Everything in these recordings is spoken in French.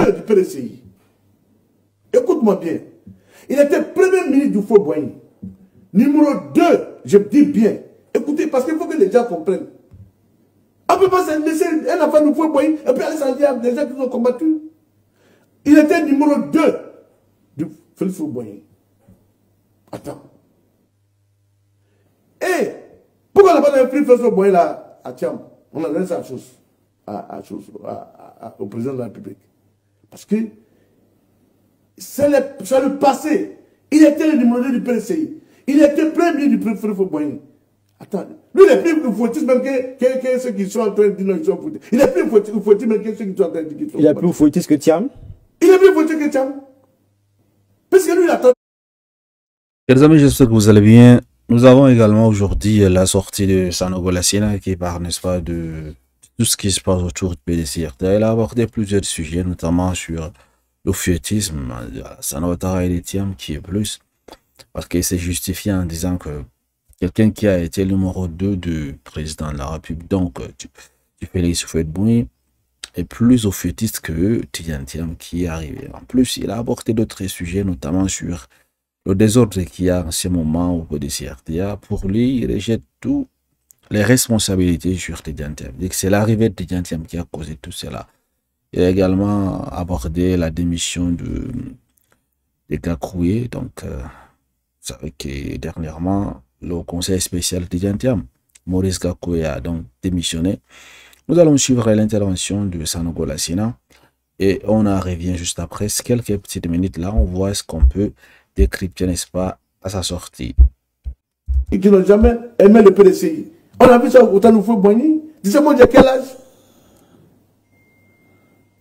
2 du PDCI. Écoute-moi bien. Il était premier ministre du Faux-Boigny. Numéro 2, je dis bien. Écoutez, parce qu'il faut que les gens comprennent. On ne peut pas laisser un enfant du Faux-Boigny et puis aller s'en dire à des gens qui ont combattu. Il était numéro 2 du Faux-Boigny. Attends. Et pourquoi on n'a pas donné plus Faux-Boigny là à Thiam? On a donné ça au président de la République. Parce que c'est le passé. Il était le numéro 2 du PDCI. Il était premier du Faux-Boigny. Attends, lui, il est plus fautif même que ceux qui sont en train de dire qu'ils sont fautifs. Il est plus fautif même que ceux qui sont en train de dire qu'ils sont fautifs. Il est plus fautif que Thiam? Il est plus fautif que Thiam. Parce que lui, il attend. Chers amis, j'espère que vous allez bien. Nous avons également aujourd'hui la sortie de Sanogo Lassina qui parle, n'est-ce pas, de tout ce qui se passe autour du PDCRT. Elle a abordé plusieurs sujets, notamment sur le fiotisme, Sanotara et les Thiam qui est plus. Parce qu'il s'est justifié en disant que quelqu'un qui a été le numéro 2 du président de la République, donc du Félix Houphouët-Boigny, est plus ophiotiste que Tidjane Thiam qui est arrivé. En plus, il a abordé d'autres sujets, notamment sur le désordre qu'il y a en ce moment au PDCRTA. Pour lui, il rejette toutes les responsabilités sur Tidjane Thiam. C'est l'arrivée de Tidjane Thiam qui a causé tout cela. Il a également abordé la démission de Gakoué, donc vous savez que dernièrement, le conseil spécial Tidjane Thiam, Maurice Gakoué, a donc démissionné. Nous allons suivre l'intervention de Sanogo Lassina et on en revient juste après. Quelques petites minutes là, on voit ce qu'on peut décrypter, n'est-ce pas, à sa sortie. Et qui n'ont jamais aimé le PDCI. On a vu ça au Faux-Boigny. Dis-moi, j'ai quel âge?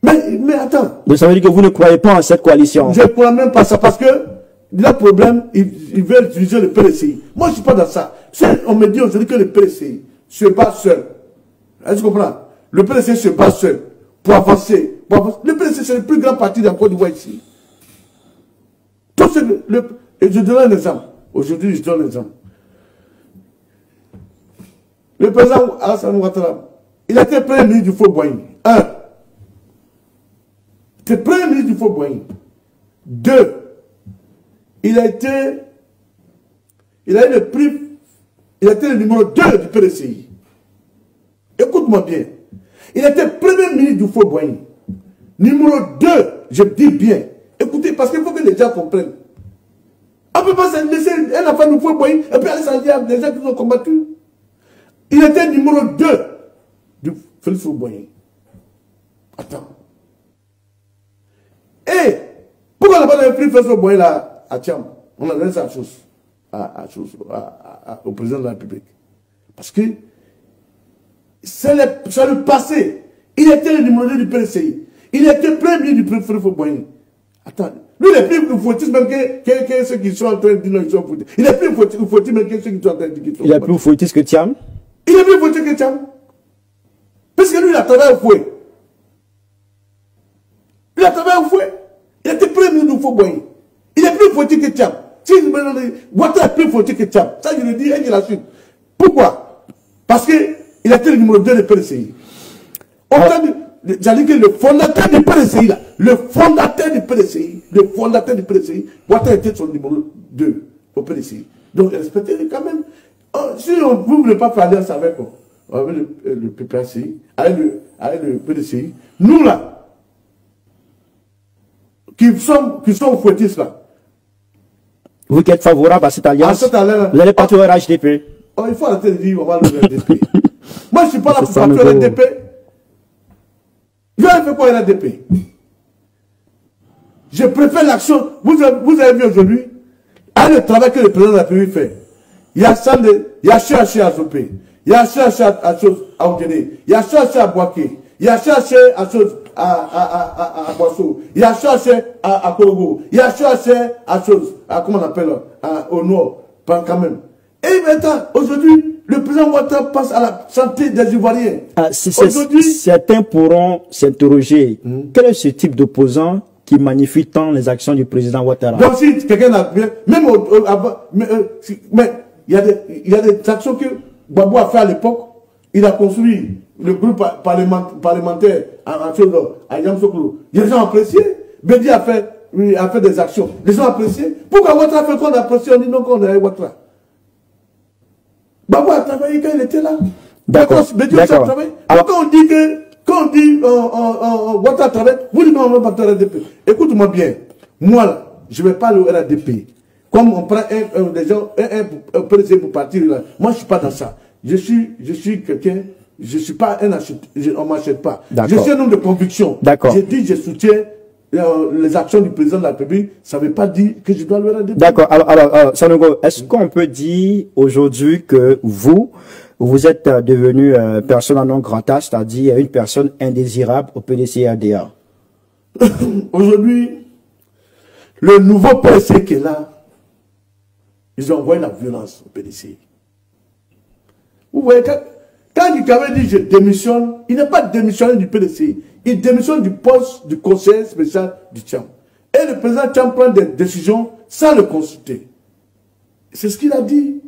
Mais attends. Donc ça veut dire que vous ne croyez pas en cette coalition? Je ne crois même pas ça parce que le problème, ils veulent utiliser le PDCI. Moi, je ne suis pas dans ça. On me dit aujourd'hui que le PDCI se bat seul. Est-ce que tu comprends? Le PDCI se bat seul pour avancer. Le PDCI, c'est le plus grand parti de la Côte d'Ivoire ici. Et je donne un exemple. Aujourd'hui, je donne un exemple. Le président Alassane Ouattara, il a été premier ministre du Faux-Boigny. 1. C'est premier ministre du Faux-Boigny. 2. Il a eu le prix, il a été le numéro 2 du PDCI. Écoute-moi bien. Il était premier ministre du Faux-Boigny. Numéro 2, je dis bien. Écoutez, parce qu'il faut que les gens comprennent. On ne peut pas laisser un enfant du Faux-Boigny et puis aller s'en dire à des gens qui ont combattu. Il était numéro 2 du Faux-Boigny. Attends. Et pourquoi on n'a pas donné plus Faux-Boigny là à Thiam? On a donné ça au président de la République. Parce que c'est le passé. Il était le numéro 2 du PDCI. Il était premier du Faux-Boigny. Attends. Lui, il est plus fautif même que ceux qui sont en train de dire qu'ils sont fautifs. Il est plus fautif même que ceux qui sont en train de dire qu'ils sont fautifs. Il est plus fautif que Thiam? Il est plus fautif que Thiam. Parce que lui, il a travaillé au fouet. Il a travaillé au fouet. Il était premier du Faux-Boigny. Il est plus fautif que Thiam. Si Ouattara est plus fautif que Thiam, ça je le dis et je l'assume. Pourquoi? Parce qu'il était le numéro 2 du PDCI. J'allais dire que le fondateur du PDCI, là, le fondateur du PDCI, Ouattara était son numéro 2 au PDCI. Donc respectez-le quand même. Si vous ne voulez pas faire alliance avec le PPACI, avec le PDCI, nous là, qui sont fouettistes là. Vous êtes favorable à cette alliance? Vous n'allez pas trouver HDP? Il faut arrêter de dire on va le RDP. Moi je ne suis pas là pour faire le RDP. Je vais faire quoi RDP? Je préfère l'action. Vous avez vu aujourd'hui, avec le travail que le président de la République fait. Il y a cherché à Zopé, il y a cherché à chose à Oudéné, il y a cherché à Boaké, il y a cherché à chose à Boisseau, il y a cherché à Congo, il y a cherché à chose comment on appelle au nord, quand même. Et maintenant, aujourd'hui, le président Ouattara passe à la santé des Ivoiriens. Certains pourront s'interroger. Quel est ce type d'opposant qui magnifie tant les actions du président Ouattara? Donc si quelqu'un a bien, même mais il y a des actions que Gbagbo a fait à l'époque. Il a construit le groupe parlementaire à Yamsoukro, les gens appréciaient. Bédi a fait des actions. Les gens appréciaient. Pourquoi Ouattara fait qu'on apprécie? On dit non qu'on a Ouattara. Babou a travaillé quand il était là. D'accord. Alors quand on dit que Ouattara travaille, vous dites qu'on ne va pas faire RDP. Écoute-moi bien. Moi là, je ne vais pas aller au RDP. Comme on prend un président pour partir là. Moi je ne suis pas dans ça. Je suis quelqu'un. Je ne suis pas un acheteur, on ne m'achète pas. Je suis un homme de conviction. J'ai dit, je soutiens les actions du président de la République. Ça ne veut pas dire que je dois le RDP. D'accord. Alors Sanogo, est-ce qu'on peut dire aujourd'hui que vous êtes devenu persona non grata, c'est-à-dire une personne indésirable au PDC-RDA? Aujourd'hui, le nouveau PDC qui est là, ils ont envoyé la violence au PDC. Vous voyez, quand Gikawe dit je démissionne, il n'est pas démissionné du PDC. Il démissionne du poste du conseiller spécial du Tcham. Et le président Tcham prend des décisions sans le consulter. C'est ce qu'il a dit.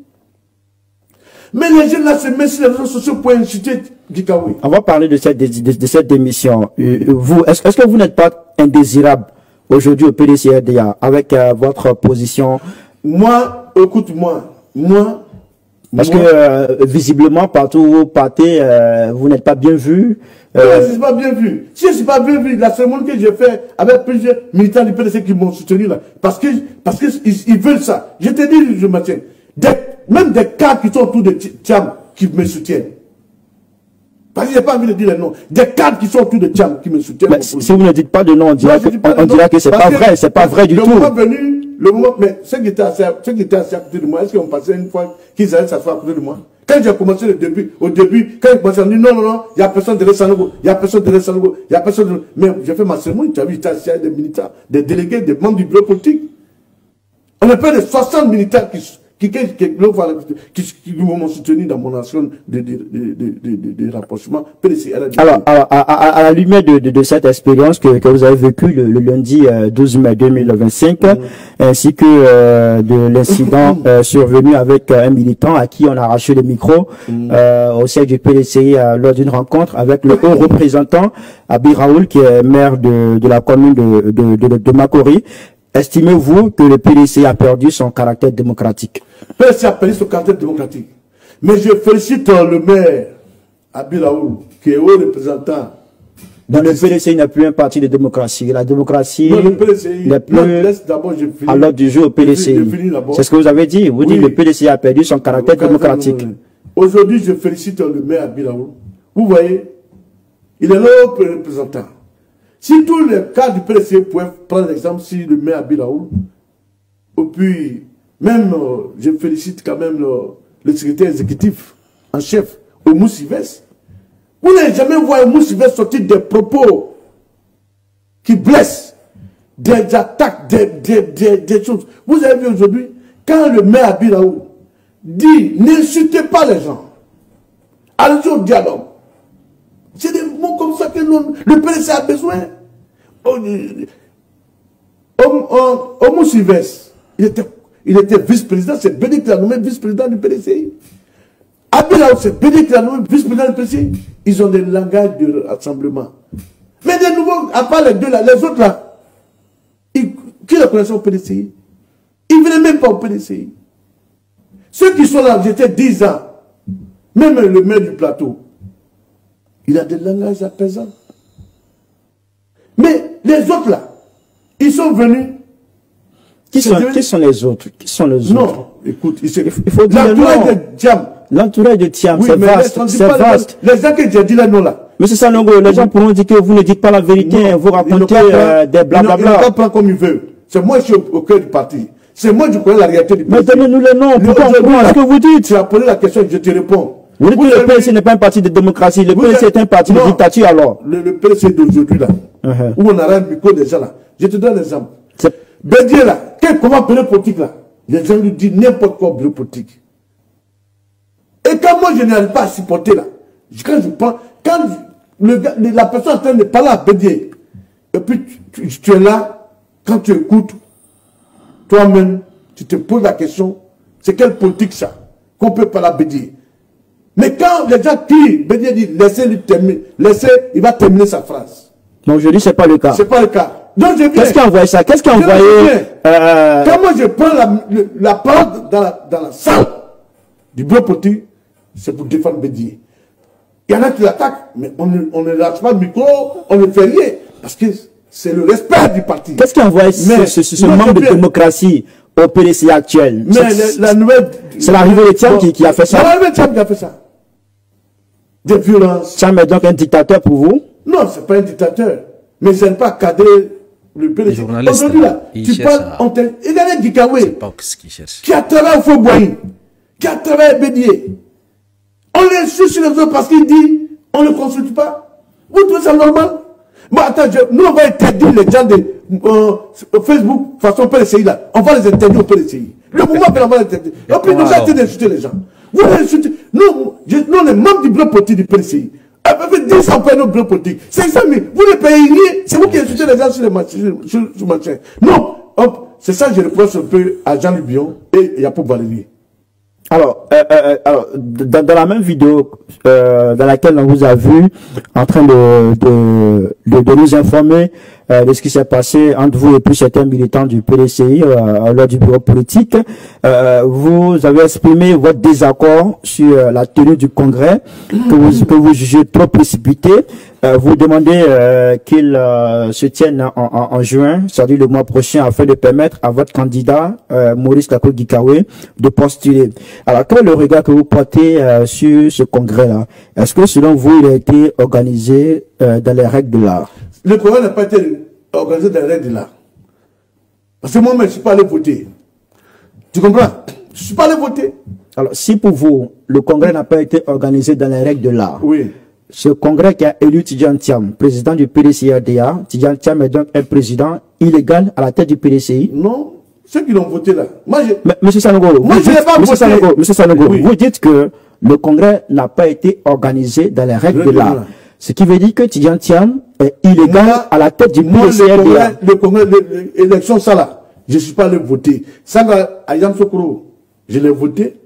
Mais les jeunes là se mettent sur les réseaux sociaux pour inciter Gikawe. On va parler de cette démission. Est-ce que vous n'êtes pas indésirable aujourd'hui au PDC-RDA avec votre position? Moi, écoute-moi, parce que visiblement, partout où vous partez, vous n'êtes pas bien vu. Je ne suis pas bien vu. Si je ne suis pas bien vu, la cérémonie que j'ai fait avec plusieurs militants du PDC qui m'ont soutenu là, parce qu'ils veulent ça. Je te dis, je maintiens, même des cadres qui sont autour de Tcham qui me soutiennent. Parce que je n'ai pas envie de dire les noms. Des cadres qui sont autour de Tcham qui me soutiennent. Mais si vous ne dites pas de nom, on dira que c'est pas vrai, c'est pas vrai du tout. Le moment, mais ceux qui étaient assis à côté de moi, est-ce qu'ils ont passé une fois qu'ils allaient s'asseoir à côté de moi? Quand j'ai commencé au début, quand ils commençaient à dire non, il n'y a personne de Sanogo, il n'y a personne de Sanogo, il n'y a personne de... Mais j'ai fait ma cérémonie, tu as vu, j'étais assis avec des militants, des délégués, des membres du bureau politique. On a près de 60 militants qui m'ont soutenu dans mon action de rapprochement. Alors, à la lumière de cette expérience que vous avez vécue le lundi 12 mai 2025, ainsi que de l'incident survenu avec un militant à qui on a arraché le micro au siège du PDCI lors d'une rencontre avec le haut représentant Abi Raoul, qui est maire de la commune de Makori, estimez-vous que le PDC a perdu son caractère démocratique? Le PDC a perdu son caractère démocratique. Mais je félicite le maire Abi Raoul, qui est haut représentant. Dans le PDC, il n'y a plus un parti de démocratie. La démocratie n'est plus à l'ordre du jour au PDC. C'est ce que vous avez dit. Vous dites que le PDC a perdu son caractère démocratique. Aujourd'hui, je félicite le maire Abi Raoul. Vous voyez, il est le haut représentant. Si tous les cas du PDC pouvaient prendre l'exemple, si le maire Abi Raoul, et puis même, je félicite quand même le secrétaire exécutif en chef, Oumou Sylvestre. Vous n'avez jamais vu Oumou Sylvestre sortir des propos qui blessent, des attaques, des choses. Vous avez vu aujourd'hui, quand le maire Abi Raoul dit, n'insultez pas les gens, allez au dialogue. C'est des mots comme ça que le PDC a besoin. Oumou Sylvestre, il était vice-président, c'est Béni qui l'a nommé vice-président du PDC. Abi Raoul, c'est Béni qui l'a nommé vice-président du PDC. Ils ont des langages de rassemblement. Mais de nouveau, à part les deux là, les autres là, qui le connaissaient au PDC? Ils ne venaient même pas au PDC. Ceux qui sont là, j'étais 10 ans, même le maire du plateau, il a des langages apaisants. Mais les autres là, ils sont venus. Qui sont les autres? Qui sont les autres? Non, écoute, il faut dire l'entourage de Tcham. L'entourage de Tcham, oui, c'est vaste. C'est vaste. Les gens que j'ai dit là, non là. Monsieur Sanogo, les gens pourront dire que vous ne dites pas la vérité, vous racontez des blablabla. Ils ne vont pas prendre comme ils veulent. C'est moi qui suis au cœur du parti. C'est moi qui connais la réalité du parti. Mais donnez-nous les noms, pourquoi on croit ce que vous dites? Tu as posé la question, je te réponds. Vous dites que le PDC n'est pas un parti de démocratie, le PDC est un parti de dictature alors. Le PDC d'aujourd'hui là, où on a un micro déjà là. Je te donne l'exemple. Bédier là, comment bureau politique là? Les gens lui disent n'importe quoi bureau politique. Et quand moi je n'arrive pas à supporter là, quand je prends, quand la personne est en train de parler à Bédier, et puis tu es là, quand tu écoutes, toi-même, tu te poses la question, c'est quelle politique ça? Qu'on peut parler à Bédier? Mais quand les gens crient, Bédié dit, laissez-lui terminer, il va terminer sa phrase. Donc je dis, c'est pas le cas. C'est pas le cas. Donc je viens. Qu'est-ce qui a envoyé ça? Qu'est-ce qui a envoyé Quand moi je prends la parole dans la salle du bureau politique, c'est pour défendre Bédié. Il y en a qui l'attaquent, mais on ne lâche pas le micro, on ne fait rien. Parce que c'est le respect du parti. Qu'est-ce qui a envoyé ce manque de démocratie au PDC actuel? Mais la nouvelle... C'est l'arrivée de Thiam qui a fait ça. C'est l'arrivée de Thiam qui a fait ça. Des violences. Thiam est donc un dictateur pour vous? Non, c'est pas un dictateur. Mais ce n'est pas cadrer le PDC. Aujourd'hui là, tu parles... Il y a un Gikawe qui a travaillé au Fauboyne, qui a travaillé à Bédié. On les suit sur les autres parce qu'il dit, on ne le consulte pas. Vous trouvez ça normal? Bon, attends, nous on va interdire les gens de Facebook façon PDCI là. On va les interdire au PDCI. Le mouvement on va les interdire. Et puis nous arrêtez d'insulter les gens. Vous insultez. Nous, on est membres du bureau politique du PDCI. À peu près 10 ans pour notre bureau politique. 500 000. Vous ne payez rien. C'est vous qui insultez les gens sur les marchés. Non. C'est ça que je reproche un peu à Jean-Luc Bion et Yapo Valérie. Alors, dans la même vidéo dans laquelle on vous a vu en train de nous informer de ce qui s'est passé entre vous et puis certains militants du PDCI lors du bureau politique, vous avez exprimé votre désaccord sur la tenue du congrès que vous jugez trop précipité. Vous demandez qu'il se tienne en juin, c'est-à-dire le mois prochain, afin de permettre à votre candidat, Maurice Kakou Gikawe, de postuler. Alors, quel est le regard que vous portez sur ce congrès-là? Est-ce que, selon vous, il a été organisé dans les règles de l'art? Le congrès n'a pas été organisé dans les règles de l'art. Parce que moi-même, je ne suis pas allé voter. Tu comprends? Je ne suis pas allé voter. Alors, si pour vous, le congrès n'a pas été organisé dans les règles de l'art, oui. Ce congrès qui a élu Tidjane Thiam, président du PDCI-RDA, Tidjane Thiam est donc un président illégal à la tête du PDCI? Non, ceux qui l'ont voté là. Moi, Monsieur Sanogo, Monsieur Sanogo, oui. Vous dites que le congrès n'a pas été organisé dans les règles de l'art. Ce qui veut dire que Tidjane Thiam est illégal à la tête du PDCI-RDA. Le congrès, l'élection, ça là, je ne suis pas allé voter. Ça, à Yam Sokoro, je l'ai voté.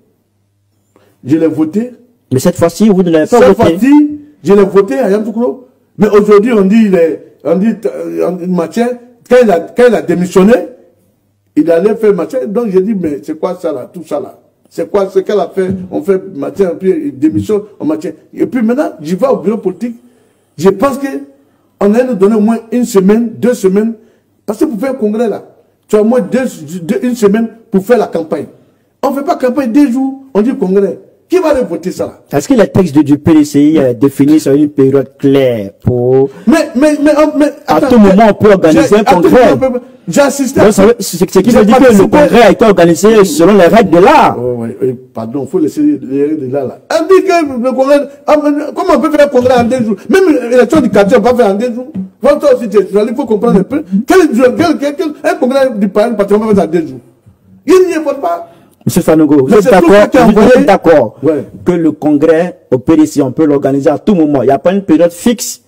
Mais cette fois-ci, vous ne l'avez pas voté. Cette fois-ci, je l'ai voté à Yamtoukro. Mais aujourd'hui, on dit Mathieu, quand il a démissionné, il allait faire Mathieu. Donc j'ai dit, mais c'est quoi ça là, tout ça là? C'est quoi ce qu'elle a fait? On fait Mathieu, puis il démissionne, on Mathieu. Et puis maintenant, j'y vais au bureau politique. Je pense qu'on allait nous donner au moins une semaine, 2 semaines. Parce que pour faire un congrès là, tu as au moins une semaine pour faire la campagne. On ne fait pas campagne 2 jours, on dit congrès. Qui va aller voter ça? Est-ce que les textes du PDCI définissent sur une période claire pour... Mais à tout moment, on peut organiser un congrès. J'ai assisté à... Ce qui veut dire que le congrès a été organisé selon les règles de l'art. Pardon, il faut laisser les règles de l'art. On dit que le congrès... Comment on peut faire un congrès en 2 jours? Même l'élection du quartier, on peut faire en 2 jours. Il faut comprendre un peu. Un congrès du parti, on peut faire en 2 jours. Il n'y a pas... Monsieur Sanogo, vous êtes d'accord que le congrès au PDC, on peut l'organiser à tout moment. Il n'y a pas une période fixe.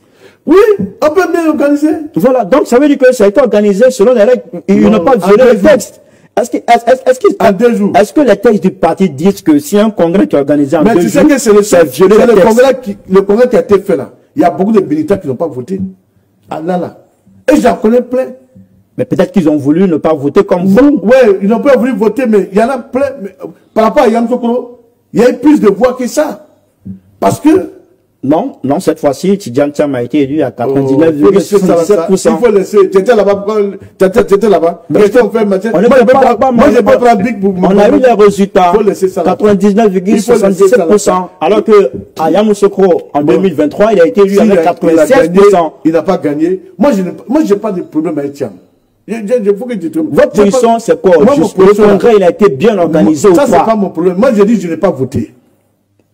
Oui, on peut bien l'organiser. Voilà, donc ça veut dire que ça a été organisé selon les règles. Ils n'ont pas violé les textes. Est-ce que les textes du parti disent que si un congrès qui est organisé en 2 jours, c'est le congrès qui a été fait là. Il y a beaucoup de militants qui n'ont pas voté. Ah là. Et j'en connais plein. Mais peut-être qu'ils ont voulu ne pas voter comme vous. Oui, ils n'ont pas voulu voter, mais il y en a plein. Mais, par rapport à Yam Sokoro, il y a eu plus de voix que ça. Parce que... Non, cette fois-ci, Tidjane Thiam a été élu à 99,77%. Il faut laisser. Tu étais là-bas. Moi, j'ai pas pris un bic pour... On a eu les résultats. 99,77%. Alors que à Yamoussoukro, en 2023, il a été élu avec 96%. Il n'a pas gagné. Moi, je n'ai pas de problème avec Thiam. Votre position, c'est quoi? Le congrès, il a été bien organisé ou pas? Ça, c'est pas mon problème. Moi, je dis, je n'ai pas voté.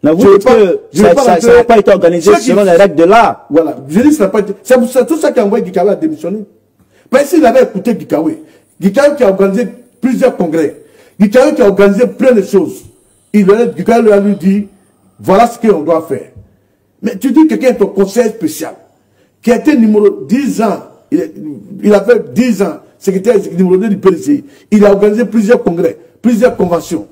Mais vous dites que ça n'a pas été organisé selon les règles de l'art. Voilà. Je dis, ça n'a pas été. C'est tout ça qui a envoyé Gikawe à démissionner. Parce qu'il avait écouté Gikawe. Gikawe qui a organisé plusieurs congrès. Gikawe qui a organisé plein de choses. Gikawe lui a dit, voilà ce qu'on doit faire. Mais tu dis que quelqu'un est au conseil spécial, qui a été numéro 10 ans, il a fait 10 ans, secrétaire numéro 2 du PDCI. Il a organisé plusieurs congrès, plusieurs conventions.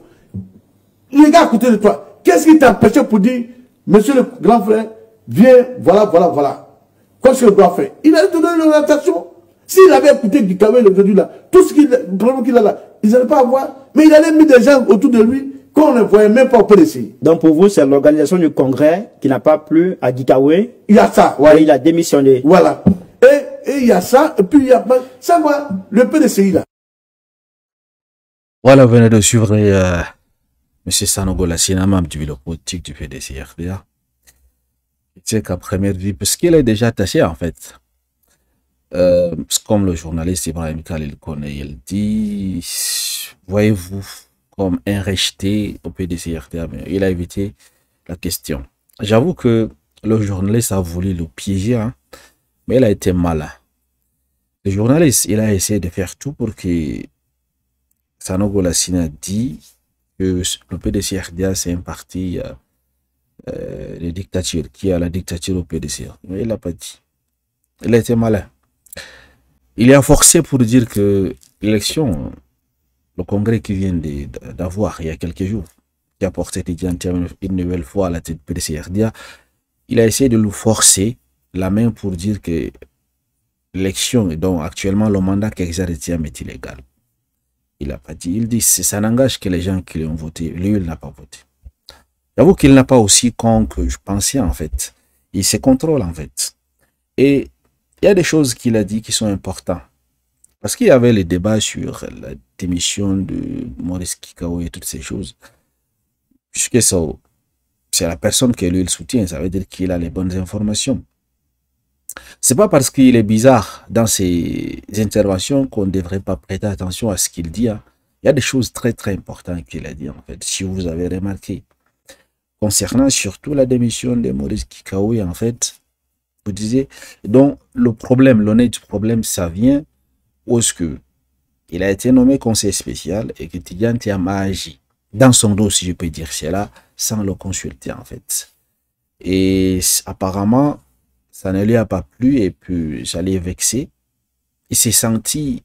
Les gars à côté de toi, Qu'est-ce qui t'empêchait pour dire, monsieur le grand frère, viens, voilà, voilà, voilà. Qu'est-ce qu'il doit faire? Il a donné l'orientation. S'il avait écouté Gikawe aujourd'hui là, tout ce le problème qu'il a là, il n'allait pas avoir. Mais il allait mettre des gens autour de lui qu'on ne voyait même pas au PDC. Donc pour vous, c'est l'organisation du congrès qui n'a pas plu à Gikawe. Il y a ça, ouais. Il a démissionné. Voilà. Et il y a ça, et puis il y a ça, va, le PDCI là. Voilà, vous venez de suivre M. Sanogo Lassina, membre du bureau politique du PDCRDA. C'est qu'à première vue, parce qu'il est déjà attaché en fait. Comme le journaliste Ibrahim Khalil connaît, il dit, voyez-vous comme un rejeté au PDCRDA, mais il a évité la question. J'avoue que le journaliste a voulu le piéger, hein, mais il a été malin. Le journaliste, il a essayé de faire tout pour que Sanogo Lassina dit que le PDCRDA, c'est un parti de dictature, qui a la dictature au PDC. Mais il n'a pas dit. Il a été malin. Il est forcé pour dire que l'élection, le congrès qui vient d'avoir il y a quelques jours, qui a porté une nouvelle fois à la tête du PDCRDA, il a essayé de lui forcer la main pour dire que l'élection, donc actuellement le mandat qu'exerce Thiam est illégal. Il n'a pas dit. Il dit ça n'engage que les gens qui l'ont voté. Lui, il n'a pas voté. J'avoue qu'il n'a pas aussi con que je pensais en fait. Il se contrôle en fait. Et il y a des choses qu'il a dit qui sont importantes. Parce qu'il y avait les débats sur la démission de Maurice Kikawe et toutes ces choses. Puisque c'est la personne que lui il soutient, ça veut dire qu'il a les bonnes informations. C'est pas parce qu'il est bizarre dans ses interventions qu'on ne devrait pas prêter attention à ce qu'il dit. Hein. Il y a des choses très très importantes qu'il a dit en fait, si vous avez remarqué. Concernant surtout la démission de Maurice Kikawe, en fait, vous disiez, donc le problème, l'honnête du problème, ça vient où est-ce que il a été nommé conseiller spécial et que Tidjane Thiam a agi dans son dos, si je peux dire cela, sans le consulter en fait. Et apparemment, ça ne lui a pas plu et puis ça l'est vexé. Il s'est senti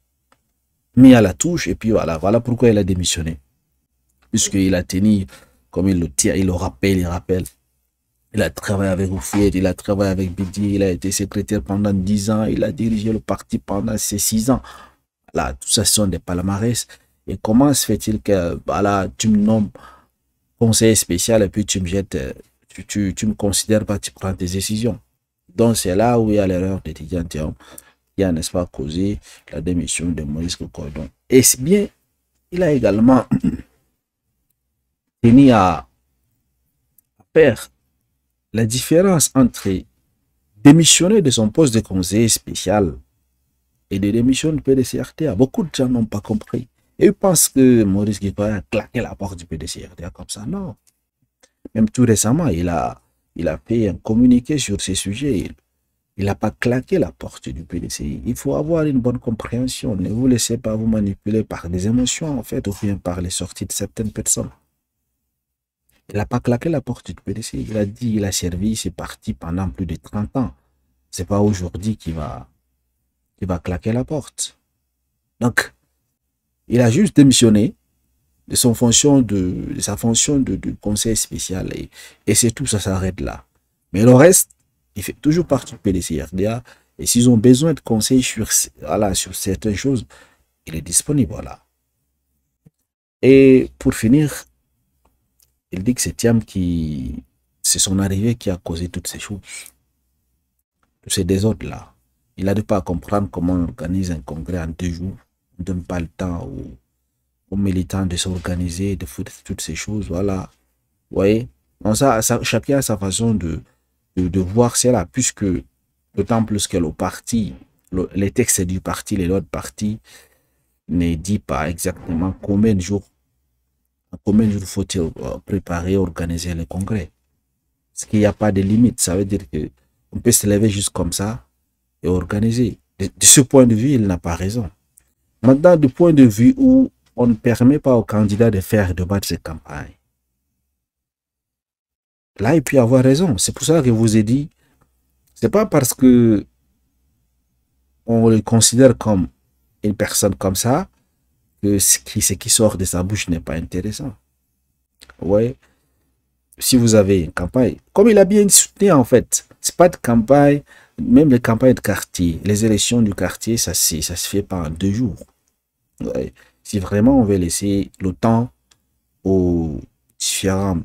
mis à la touche et puis voilà pourquoi il a démissionné. Puisqu'il a tenu, comme il le tient, il le rappelle, il rappelle. Il a travaillé avec Oufouet, il a travaillé avec Bidi, il a été secrétaire pendant 10 ans, il a dirigé le parti pendant ces 6 ans. Là, tout ça sont des palmarès. Et comment se fait-il que voilà, tu me nommes conseiller spécial et puis tu me jettes, tu me considères pas, tu prends tes décisions. Donc c'est là où il y a l'erreur de Tidjane Thiam, qui a, n'est-ce pas, causé la démission de Maurice Cordon. Et c'est bien, il a également tenu à faire la différence entre démissionner de son poste de conseiller spécial et de démissionner du PDCRDA. Beaucoup de gens n'ont pas compris. Et ils pensent que Maurice Kikawe a claqué la porte du PDCRDA comme ça. Non. Même tout récemment, il a fait un communiqué sur ces sujets. Il n'a pas claqué la porte du PDCI. Il faut avoir une bonne compréhension. Ne vous laissez pas vous manipuler par des émotions, en fait, ou bien par les sorties de certaines personnes. Il n'a pas claqué la porte du PDC. Il a dit, il a servi ses partis pendant plus de 30 ans. C'est pas aujourd'hui qu'il va claquer la porte. Donc, il a juste démissionné de sa fonction de conseil spécial. Et c'est tout, ça s'arrête là. Mais le reste, il fait toujours partie du PDCRDA. Et s'ils ont besoin de conseils sur certaines choses, il est disponible. Voilà. Et pour finir, il dit que c'est son arrivée qui a causé toutes ces choses, tous ces désordres-là. Il n'a pas à comprendre comment on organise un congrès en 2 jours. On ne donne pas le temps aux militants de s'organiser, de foutre toutes ces choses. Voilà. Vous voyez? Donc chacun a sa façon de voir cela, puisque d'autant plus que le parti, les textes du parti, les autres partis, ne disent pas exactement combien de jours faut-il préparer, organiser le congrès. Parce qu'il n'y a pas de limite. Ça veut dire qu'on peut se lever juste comme ça et organiser. De ce point de vue, il n'a pas raison. Maintenant, du point de vue où on ne permet pas aux candidats de faire et de battre ses campagnes, là, il peut avoir raison. C'est pour ça que je vous ai dit, c'est pas parce que on le considère comme une personne comme ça que ce qui sort de sa bouche n'est pas intéressant. Ouais. si vous avez une campagne, comme il a bien soutenu en fait, c'est pas de campagne, même les campagnes de quartier, les élections du quartier, ça se fait pas en 2 jours. Ouais. Si vraiment on veut laisser le temps aux différents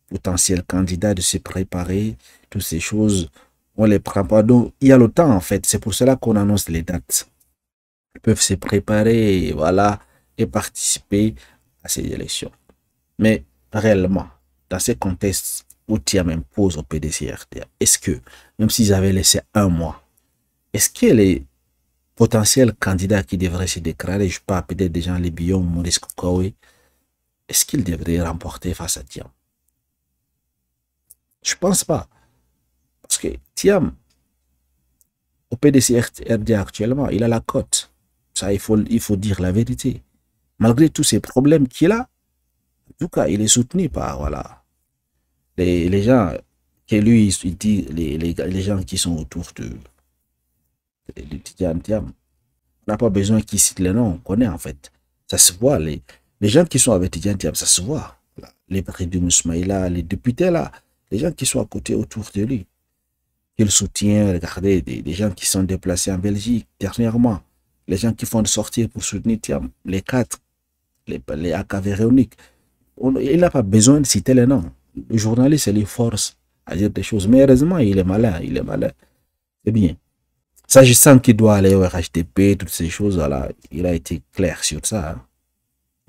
potentiels candidats de se préparer, toutes ces choses, on les prend pas. Donc, il y a le temps en fait. C'est pour cela qu'on annonce les dates. Ils peuvent se préparer, voilà, et participer à ces élections. Mais réellement, dans ces contextes où Thiam impose au PDCRTA, est-ce que, même s'ils avaient laissé 1 mois, est-ce que les potentiels candidats qui devraient se déclarer, je parle peut-être des gens Libyon, Maurice Koukaoué, est-ce qu'ils devraient remporter face à Thiam? Je pense pas. Parce que Thiam, au PDCRTA actuellement, il a la cote. Ça, il faut dire la vérité. Malgré tous ces problèmes qu'il a, en tout cas, il est soutenu par, voilà, les gens que lui, il dit, les gens qui sont autour de Thiam. On n'a pas besoin qu'il cite les noms, on connaît en fait. Ça se voit, les gens qui sont avec Thiam, ça se voit. Les présidents Mousmaïla, les députés là, les gens qui sont à côté autour de lui. Il soutient, regardez, des gens qui sont déplacés en Belgique dernièrement, les gens qui font de sortir pour soutenir Thiam, les 4, les AK Véronique. Il n'a pas besoin de citer les noms. Le journaliste, il force à dire des choses. Mais heureusement, il est malin, C'est bien. S'agissant qu'il doit aller au RHDP, toutes ces choses, voilà, il a été clair sur ça. Hein.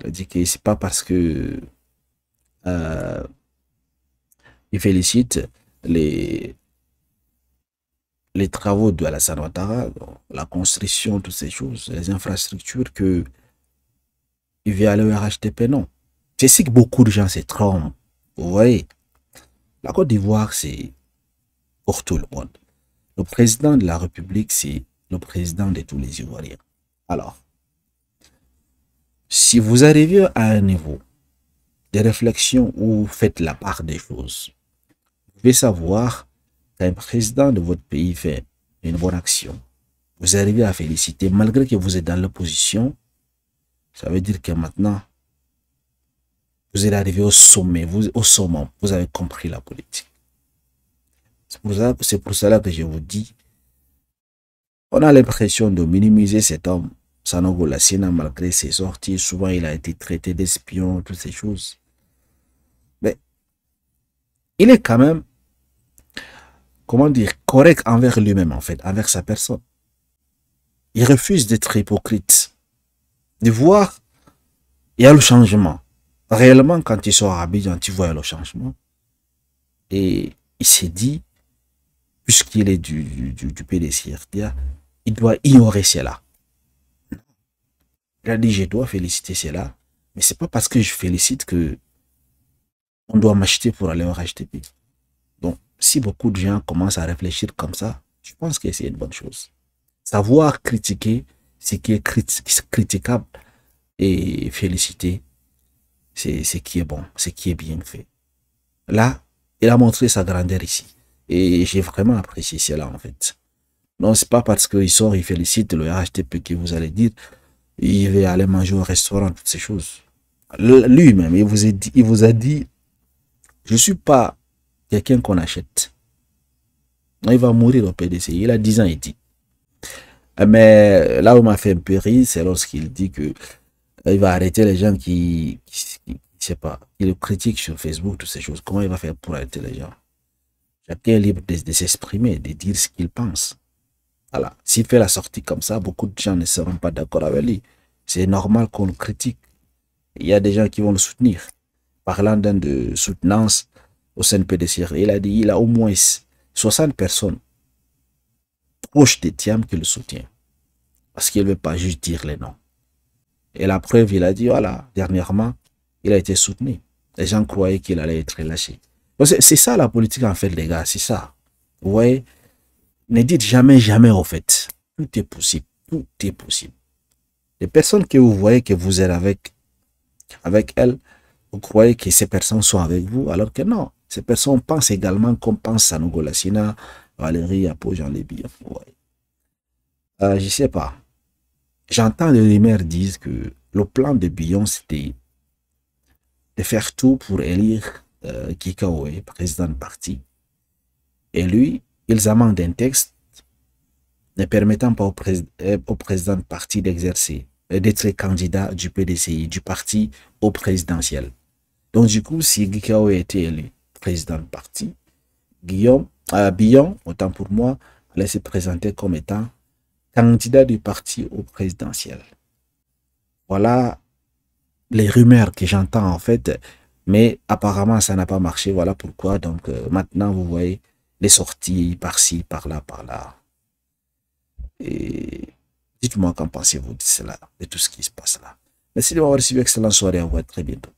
Il a dit que c'est pas parce que il félicite les travaux de Alassane Ouattara, la construction, toutes ces choses, les infrastructures, que il vient aller au RHDP, non. C'est ce que beaucoup de gens se trompent. Vous voyez, la Côte d'Ivoire, c'est pour tout le monde. Le président de la République, c'est le président de tous les Ivoiriens. Alors, si vous arrivez à un niveau de réflexion où vous faites la part des choses, vous pouvez savoir qu'un président de votre pays fait une bonne action. Vous arrivez à féliciter, malgré que vous êtes dans l'opposition, ça veut dire que maintenant, vous êtes arrivé au sommet, au sommet, vous avez compris la politique. C'est pour cela que je vous dis, on a l'impression de minimiser cet homme, Sanogo Lassina, malgré ses sorties. Souvent, il a été traité d'espion, toutes ces choses. Mais il est quand même, comment dire, correct envers lui-même, en fait, envers sa personne. Il refuse d'être hypocrite, de voir, il y a le changement. Réellement, quand il sort à Abidjan, tu vois le changement. Et il s'est dit, puisqu'il est du PDCRTA, il doit ignorer cela. Il a dit, je dois féliciter cela, mais c'est pas parce que je félicite que on doit m'acheter pour aller au RHDP. Donc, si beaucoup de gens commencent à réfléchir comme ça, je pense que c'est une bonne chose. Savoir critiquer ce qui est critiquable et féliciter ce qui est bon, ce qui est bien fait. Là, il a montré sa grandeur ici. Et j'ai vraiment apprécié cela, en fait. Non, c'est pas parce qu'il sort, il félicite le RHDP que vous allez dire, il va aller manger au restaurant, toutes ces choses. Lui-même, il vous a dit, je suis pas quelqu'un qu'on achète. Non, il va mourir au PDC. Il a 10 ans, il dit. Mais là où m'a fait un peu rire, c'est lorsqu'il dit que il va arrêter les gens qui je sais pas, qui le critiquent sur Facebook, toutes ces choses. Comment il va faire pour arrêter les gens? Chacun est libre de s'exprimer, de dire ce qu'il pense. Voilà. S'il fait la sortie comme ça, beaucoup de gens ne seront pas d'accord avec lui. C'est normal qu'on le critique. Il y a des gens qui vont le soutenir. Parlant de soutenance au sein du PDCR, il a dit il a au moins 60 personnes proches de Thiam qui le soutiennent. Parce qu'il ne veut pas juste dire les noms. Et la preuve, il a dit, voilà, dernièrement, il a été soutenu. Les gens croyaient qu'il allait être lâché. C'est ça la politique, en fait, les gars, c'est ça. Vous voyez, ne dites jamais, jamais, au fait. Tout est possible. Tout est possible. Les personnes que vous voyez que vous êtes avec elles, vous croyez que ces personnes sont avec vous, alors que non. Ces personnes pensent également comme pense Sanogo Lassina, Valérie Apo, Jean Lébi. Je ne sais pas. J'entends les rumeurs dire que le plan de Bion, c'était de faire tout pour élire Guikaoé, président de parti. Et lui, ils amendent un texte ne permettant pas au président de parti d'exercer, d'être candidat du PDCI, du parti au présidentiel. Donc du coup, si Guikaoé était élu président de parti, Billon, autant pour moi, allait se présenter comme étant candidat du parti au présidentiel. Voilà les rumeurs que j'entends en fait, mais apparemment ça n'a pas marché. Voilà pourquoi. Donc maintenant vous voyez les sorties par-ci, par-là, par-là. Et dites-moi qu'en pensez-vous de cela, de tout ce qui se passe là. Merci de m'avoir suivi. Excellente soirée. À vous. À très bientôt.